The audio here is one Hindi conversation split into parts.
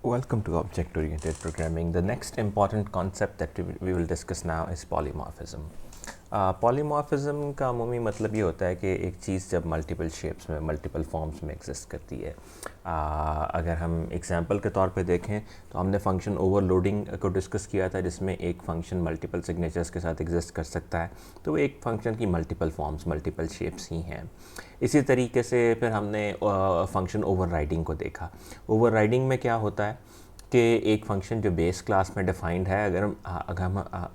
Welcome to Object-Oriented Programming. The next important concept that we will discuss now is polymorphism. Polymorphism का अमूमी मतलब ये होता है कि एक चीज़ जब मल्टीपल शेप्स में मल्टीपल फॉर्म्स में एग्जिस्ट करती है। अगर हम एग्जांपल के तौर पे देखें तो हमने फंक्शन ओवरलोडिंग को डिस्कस किया था, जिसमें एक फंक्शन मल्टीपल सिग्नेचर्स के साथ एग्जिस्ट कर सकता है, तो वो एक फंक्शन की मल्टीपल फॉर्म्स मल्टीपल शेप्स ही हैं। इसी तरीके से फिर हमने फंक्शन ओवरराइडिंग को देखा। ओवरराइडिंग में क्या होता है कि एक फंक्शन जो बेस क्लास में डिफाइंड है,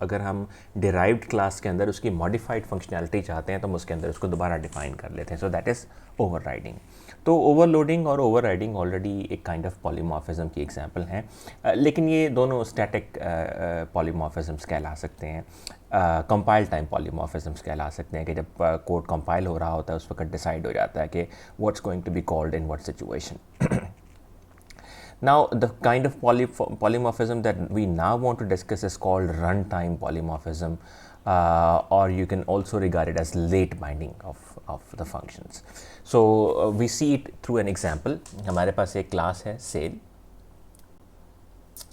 अगर हम डिराइव्ड क्लास के अंदर उसकी मॉडिफाइड फंक्शनैलिटी चाहते हैं तो हम उसके अंदर उसको दोबारा डिफाइन कर लेते हैं। So that is overriding. तो ओवरलोडिंग और ओवरराइडिंग ऑलरेडी एक काइंड ऑफ पॉलीमॉर्फिज्म की एग्जांपल हैं, लेकिन ये दोनों स्टैटिक पॉलीमॉर्फिज्म्स कहला सकते हैं। कंपाइल टाइम पॉलीमॉर्फिज्म्स कहला सकते हैं कि जब कोड कंपाइल हो रहा होता है उस वक्त डिसाइड हो जाता है कि what's going to be called in what situation. Now, the kind of polymorphism that we now want to discuss is called runtime polymorphism, or you can also regard it as late binding of the functions. So, we see it through an example. हमारे पास एक class है sale.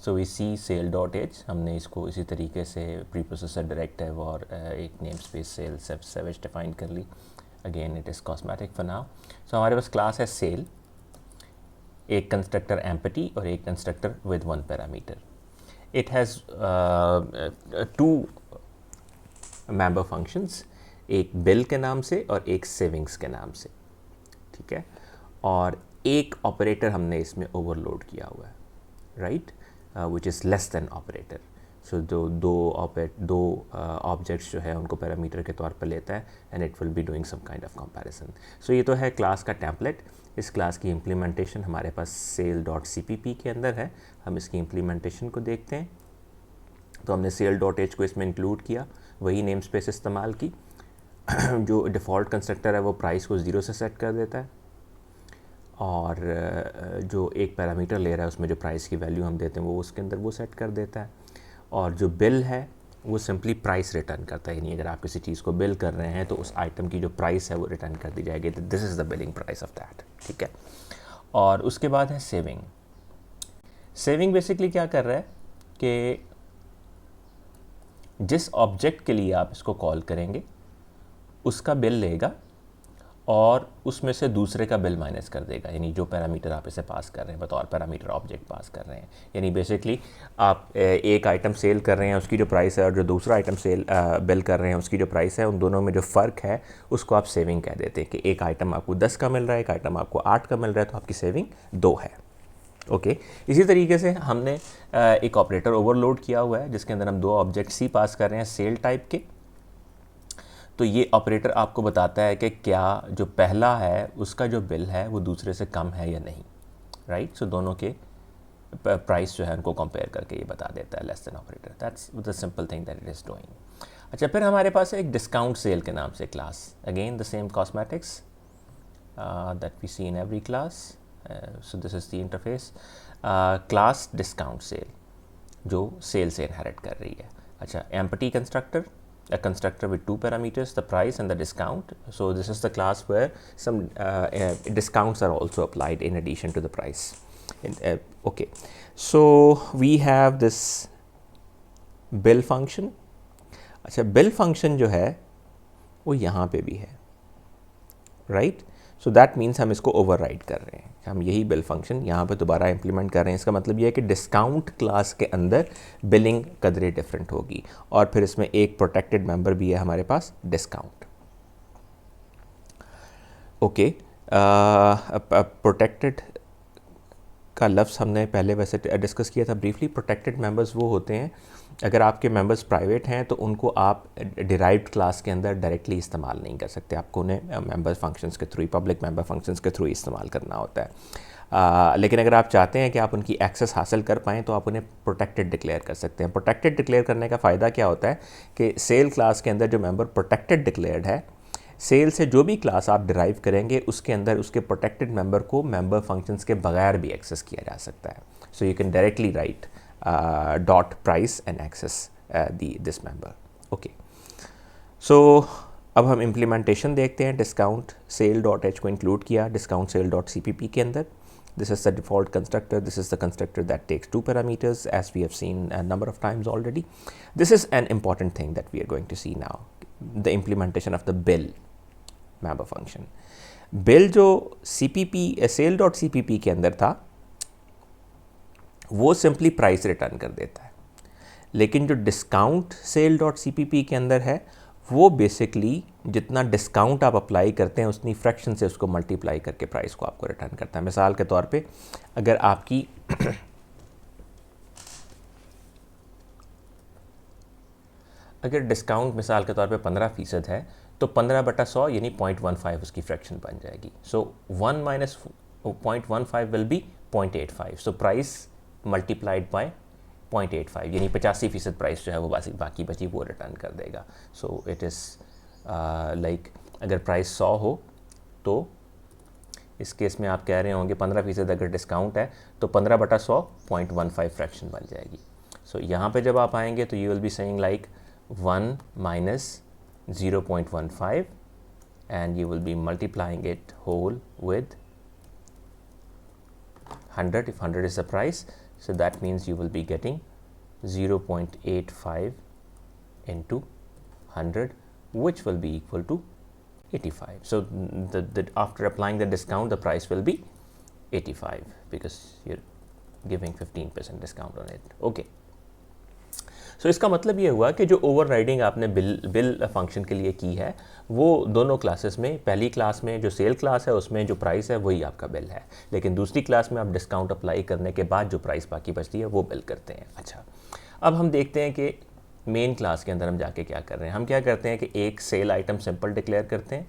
So, we see sale.h. हमने इसको इसी तरीके से preprocessor directive और एक namespace sale savage define कर ली. Again, it is cosmetic for now. So, हमारे पास class है sale, एक कंस्ट्रक्टर एम्पटी और एक constructor with one parameter. It has two member functions, एक बिल के नाम से और एक सेविंग्स के नाम से, ठीक है, और एक ऑपरेटर हमने इसमें ओवरलोड किया हुआ है, right, which is less than operator. So दो ऑब्जेक्ट्स जो है उनको पैरामीटर के तौर पर लेता है and it will be doing some kind of comparison. So ये तो है क्लास का टेम्पलेट. इस क्लास की इम्प्लीमेंटेशन हमारे पास sale.cpp के अंदर है. हम इसकी इम्प्लीमेंटेशन को देखते हैं. तो हमने sale.h को इसमें इंक्लूड किया, वही नेम स्पेस इस्तेमाल की. जो डिफ़ॉल्ट कंस्ट्रक्टर है वो प्राइस को 0 से सेट कर देता है, और जो एक पैरामीटर ले रहा है उसमें जो प्राइस की वैल्यू हम देते हैं वो उसके अंदर वो सेट कर देता है. और जो बिल है वो सिंपली प्राइस रिटर्न करता है. यानी अगर आप किसी चीज़ को बिल कर रहे हैं तो उस आइटम की जो प्राइस है वो रिटर्न कर दी जाएगी. This is the billing price of that, ठीक है. और उसके बाद है सेविंग. सेविंग बेसिकली क्या कर रहा है कि जिस ऑब्जेक्ट के लिए आप इसको कॉल करेंगे उसका बिल लेगा और उसमें से दूसरे का बिल माइनस कर देगा. यानी जो पैरामीटर आप इसे पास कर रहे हैं, बतौर पैरामीटर ऑब्जेक्ट पास कर रहे हैं. यानी बेसिकली आप एक आइटम सेल कर रहे हैं, उसकी जो प्राइस है, और जो दूसरा आइटम सेल बिल कर रहे हैं उसकी जो प्राइस है, उन दोनों में जो फ़र्क है उसको आप सेविंग कह देते हैं. कि एक आइटम आपको 10 का मिल रहा है, एक आइटम आपको 8 का मिल रहा है, तो आपकी सेविंग 2 है. ओके. इसी तरीके से हमने एक ऑपरेटर ओवरलोड किया हुआ है जिसके अंदर हम दो ऑब्जेक्ट सी पास कर रहे हैं सेल टाइप के. तो ये ऑपरेटर आपको बताता है कि क्या जो पहला है उसका जो बिल है वो दूसरे से कम है या नहीं, राइट. सो दोनों के प्राइस जो है उनको कंपेयर करके ये बता देता है less than operator. That's the simple thing that it is doing. अच्छा, फिर हमारे पास एक डिस्काउंट सेल के नाम से class. Again the same cosmetics that we see in every class. So this is the interface. Class discount sale जो सेल से इनहेरिट कर रही है. अच्छा, empty constructor, a constructor with two parameters, the price and the discount. So this is the class where some discounts are also applied in addition to the price. Okay, so we have this bill function. अच्छा, bill function जो है वो यहाँ पे भी है, right? सो दैट मीन्स हम इसको ओवरराइड कर रहे हैं. हम यही बिल फंक्शन यहाँ पे दोबारा इम्प्लीमेंट कर रहे हैं. इसका मतलब ये है कि डिस्काउंट क्लास के अंदर बिलिंग कदरे डिफरेंट होगी, और फिर इसमें एक प्रोटेक्टेड मेंबर भी है हमारे पास, डिस्काउंट. ओके, प्रोटेक्टेड का लफ्ज़ हमने पहले वैसे डिस्कस किया था ब्रीफली. प्रोटेक्टेड मेंबर्स वो होते हैं, अगर आपके मेंबर्स प्राइवेट हैं तो उनको आप डिराइव्ड क्लास के अंदर डायरेक्टली इस्तेमाल नहीं कर सकते. आपको उन्हें मेंबर फंक्शंस के थ्रू, पब्लिक मेंबर फंक्शंस के थ्रू इस्तेमाल करना होता है. लेकिन अगर आप चाहते हैं कि आप उनकी एक्सेस हासिल कर पाएँ तो आप उन्हें प्रोटेक्टेड डिक्लेयर कर सकते हैं. प्रोटेक्टेड डिक्लेयर करने का फ़ायदा क्या होता है कि सेल क्लास के अंदर जो मेंबर प्रोटेक्टेड डिक्लेयर्ड है, सेल से जो भी क्लास आप डिराइव करेंगे उसके अंदर उसके प्रोटेक्टेड मेंबर को मेंबर फंक्शंस के बगैर भी एक्सेस किया जा सकता है. So you can directly write dot price and access this member. Okay, so अब हम इम्प्लीमेंटेशन देखते हैं. डिस्काउंट सेल डॉट एच को इंक्लूड किया discount sale dot C P P के अंदर. This is the default constructor. This is the constructor that takes 2 parameters, as we have seen a number of times already. This is an important thing that we are going to see now, the implementation of the bill member function. bill जो CPP sale.cpp के अंदर था वो सिंपली प्राइस रिटर्न कर देता है, लेकिन जो डिस्काउंट sale.cpp के अंदर है वो बेसिकली जितना डिस्काउंट आप अप्लाई करते हैं उतनी फ्रैक्शन से उसको मल्टीप्लाई करके प्राइस को आपको रिटर्न करता है। मिसाल के तौर पे अगर आपकी अगर डिस्काउंट मिसाल के तौर पे 15% है तो 15/100 यानी 0.15 उसकी फ्रैक्शन बन जाएगी। सो 1 minus 0.15 will be 0.85। So price multiplied by 0.85 यानी 85% प्राइस जो है वो बाकी बची वो रिटर्न कर देगा। सो इट इज़ लाइक अगर प्राइस 100 हो तो इस केस में आप कह रहे होंगे 15% अगर डिस्काउंट है तो 15/100 0.15 फ्रैक्शन बन जाएगी। सो यहाँ पे जब आप आएंगे तो you will be saying like 1 minus 0.15 and you will be multiplying it whole with 100 if 100 is the price. So that means you will be getting 0.85 into 100 which will be equal to 85. So after applying the discount the price will be 85 because you're giving 15% discount on it. Okay. सो इसका मतलब ये हुआ कि जो ओवरराइडिंग आपने बिल फंक्शन के लिए की है वो दोनों क्लासेस में, पहली क्लास में जो सेल क्लास है उसमें जो प्राइस है वही आपका बिल है, लेकिन दूसरी क्लास में आप डिस्काउंट अप्लाई करने के बाद जो प्राइस बाकी बचती है वो बिल करते हैं। अच्छा, अब हम देखते हैं कि मेन क्लास के अंदर हम जाके क्या कर रहे हैं। हम क्या करते हैं कि एक सेल आइटम सिंपल डिक्लेयर करते हैं,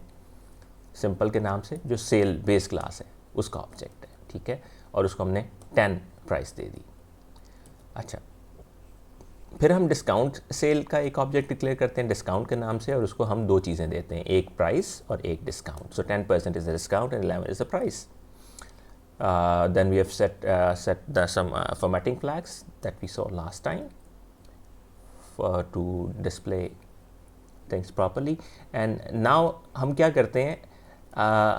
सिंपल के नाम से जो सेल बेस क्लास है उसका ऑब्जेक्ट है, ठीक है, और उसको हमने 10 प्राइस दे दी। अच्छा, फिर हम डिस्काउंट सेल का एक ऑब्जेक्ट डिक्लेयर करते हैं डिस्काउंट के नाम से और उसको हम दो चीज़ें देते हैं, एक प्राइस और एक discount. So 10% is the discount and 11 is the price. Then we have set some formatting flags that we saw last time to display things properly. And now हम क्या करते हैं,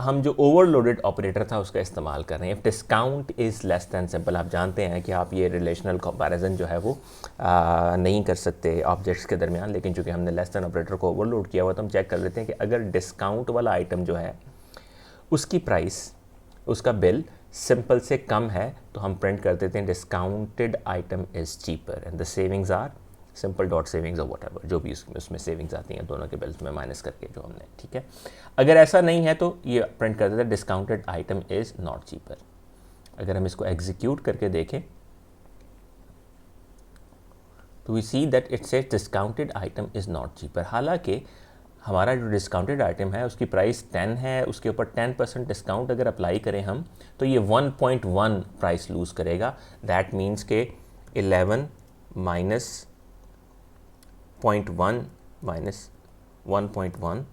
हम जो ओवरलोडेड ऑपरेटर था उसका इस्तेमाल कर रहे हैं। If discount is less than simple, आप जानते हैं कि आप ये रिलेशनल कंपैरिजन जो है वो नहीं कर सकते ऑब्जेक्ट्स के दरमियान, लेकिन चूंकि हमने लेस दैन ऑपरेटर को ओवरलोड किया हुआ तो हम चेक कर लेते हैं कि अगर डिस्काउंट वाला आइटम जो है उसकी प्राइस, उसका बिल सिंपल से कम है तो हम प्रिंट कर देते हैं discounted item is cheaper and the savings are simple dot savings और वट एवर, जो भी उसमें सेविंग्स आती हैं दोनों के बिल्स में माइनस करके जो हमने, ठीक है। अगर ऐसा नहीं है तो ये प्रिंट कर देता है discounted item is not cheaper. अगर हम इसको एग्जीक्यूट करके देखें तो we see that it says discounted item is not cheaper. हालांकि हमारा जो डिस्काउंटेड आइटम है उसकी प्राइस 10 है, उसके ऊपर 10% डिस्काउंट अगर अप्लाई करें हम तो ये 1.1 प्राइस लूज़ करेगा। दैट मीन्स के 11 minus 0.1 minus 1.1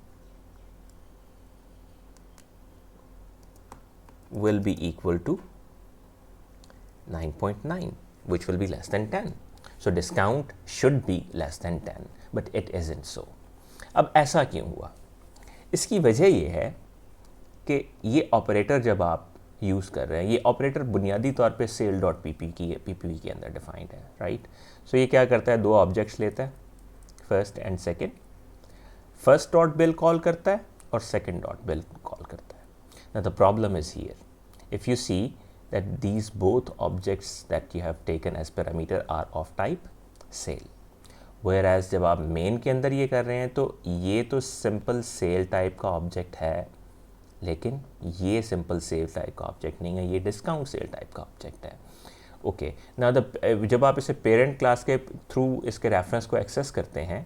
will be equal to 9.9 which will be less than 10. So discount should be less than 10 but it isn't so. अब ऐसा क्यों हुआ? इसकी वजह ये है कि ये ऑपरेटर जब आप यूज़ कर रहे हैं, ये ऑपरेटर बुनियादी तौर पे sale.pp के अंदर डिफाइंड है, राइट। सो ये क्या करता है, दो ऑब्जेक्ट्स लेता है, first and second. First dot bill call करता है और सेकेंड डॉट बिल कॉल करता है। Now the problem is here. If you see that these both objects that you have taken as parameter are of type sale. Whereas जब आप main के अंदर ये कर रहे हैं तो ये तो simple sale type का object है, लेकिन ये simple sale type का object नहीं है, ये discount sale type का object है। ओके, now जब आप इसे parent class के through इसके reference को access करते हैं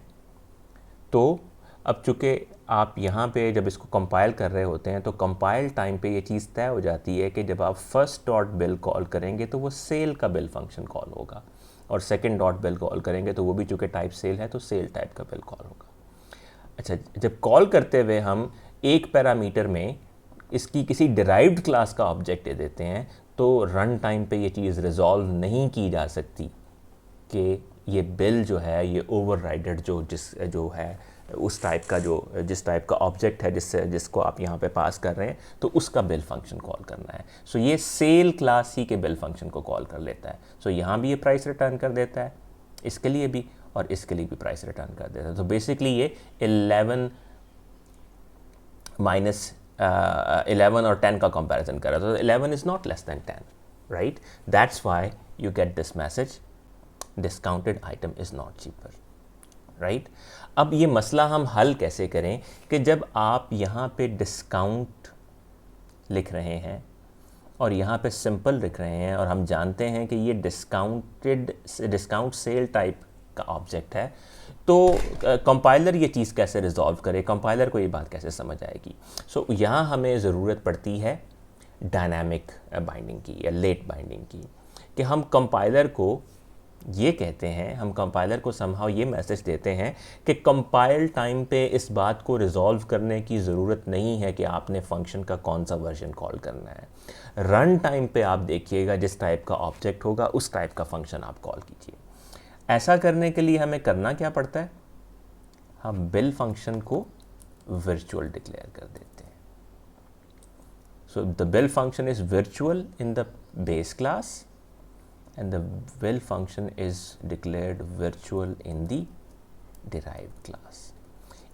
तो अब चूँकि आप यहाँ पे जब इसको कंपाइल कर रहे होते हैं तो कंपाइल टाइम पे ये चीज़ तय हो जाती है कि जब आप फर्स्ट डॉट बिल कॉल करेंगे तो वो सेल का बिल फंक्शन कॉल होगा, और सेकंड डॉट बिल कॉल करेंगे तो वो भी चूँकि टाइप सेल है तो सेल टाइप का बिल कॉल होगा। अच्छा, जब कॉल करते हुए हम एक पैरामीटर में इसकी किसी डिराइव्ड क्लास का ऑब्जेक्ट दे देते हैं तो रन टाइम पे ये चीज़ रिजॉल्व नहीं की जा सकती कि ये बिल जो है ये ओवरराइडेड जो है उस टाइप का जो जिस टाइप का ऑब्जेक्ट है जिसको आप यहाँ पे पास कर रहे हैं, तो उसका बिल फंक्शन कॉल करना है। सो ये सेल क्लास ही के बिल फंक्शन को कॉल कर लेता है। सो यहाँ भी ये प्राइस रिटर्न कर देता है, इसके लिए भी और इसके लिए भी प्राइस रिटर्न कर देता है। तो बेसिकली ये 11 माइनस 11 और 10 का कंपैरिजन कर रहा है। तो 11 is not less than 10, right? That's why you get this message, discounted item is not cheaper, right? अब ये मसला हम हल कैसे करें कि जब आप यहाँ पे डिस्काउंट लिख रहे हैं और यहाँ पे सिंपल लिख रहे हैं, और हम जानते हैं कि ये डिस्काउंट सेल टाइप का ऑब्जेक्ट है, तो कंपाइलर ये चीज़ कैसे रिजॉल्व करे, कंपाइलर को ये बात कैसे समझ आएगी? सो यहाँ हमें ज़रूरत पड़ती है डायनामिक बाइंडिंग की या लेट बाइंडिंग की, कि हम कंपाइलर को ये कहते हैं, हम कंपाइलर को समहाउ ये मैसेज देते हैं कि कंपाइल टाइम पे इस बात को रिजॉल्व करने की ज़रूरत नहीं है कि आपने फंक्शन का कौन सा वर्जन कॉल करना है। रन टाइम पे आप देखिएगा जिस टाइप का ऑब्जेक्ट होगा उस टाइप का फंक्शन आप कॉल कीजिए। ऐसा करने के लिए हमें करना क्या पड़ता है? हम बिल फंक्शन को वर्चुअल डिक्लेयर कर देते हैं। So the bill function is virtual in the base class and the bill function is declared virtual in the derived class.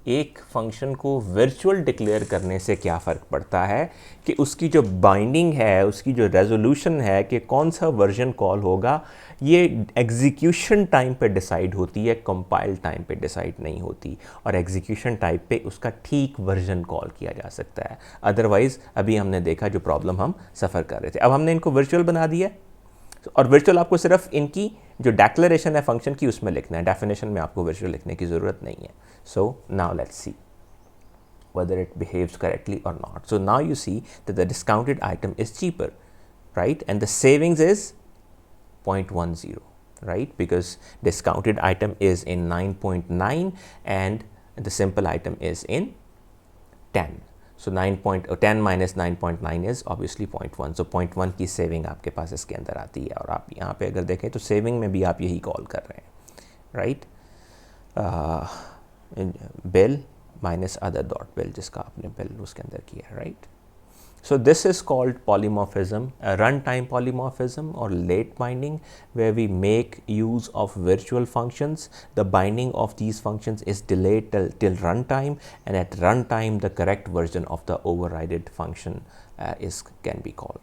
एक फंक्शन को वर्चुअल डिक्लेयर करने से क्या फ़र्क पड़ता है कि उसकी जो बाइंडिंग है, उसकी जो रेजोल्यूशन है कि कौन सा वर्जन कॉल होगा, ये एग्जीक्यूशन टाइम पे डिसाइड होती है, कंपाइल टाइम पे डिसाइड नहीं होती। और एग्जीक्यूशन टाइप पे उसका ठीक वर्जन कॉल किया जा सकता है। अदरवाइज़ अभी हमने देखा जो प्रॉब्लम हम सफ़र कर रहे थे, अब हमने इनको वर्चुअल बना दिया, और वर्चुअल आपको सिर्फ इनकी जो डेक्लेरेशन है फंक्शन की उसमें लिखना है, डेफिनेशन में आपको वर्चुअल लिखने की ज़रूरत नहीं है। So now let's see whether it behaves correctly or not. So now you see that the discounted item is cheaper, right? And the savings is 0.10, right? Because discounted item is in 9.9 and the simple item is in 10. So 10 minus 9.9 is obviously 0.1. So 0.1 की सेविंग आपके पास इसके अंदर आती है, और आप यहाँ पे अगर देखें तो सेविंग में भी आप यही कॉल कर रहे हैं, right? Bill minus other dot bill, जिसका आपने बिल उसके अंदर किया है, right? So this is called polymorphism, a runtime polymorphism or late binding, where we make use of virtual functions. The binding of these functions is delayed till runtime, and at runtime the correct version of the overridden function can be called.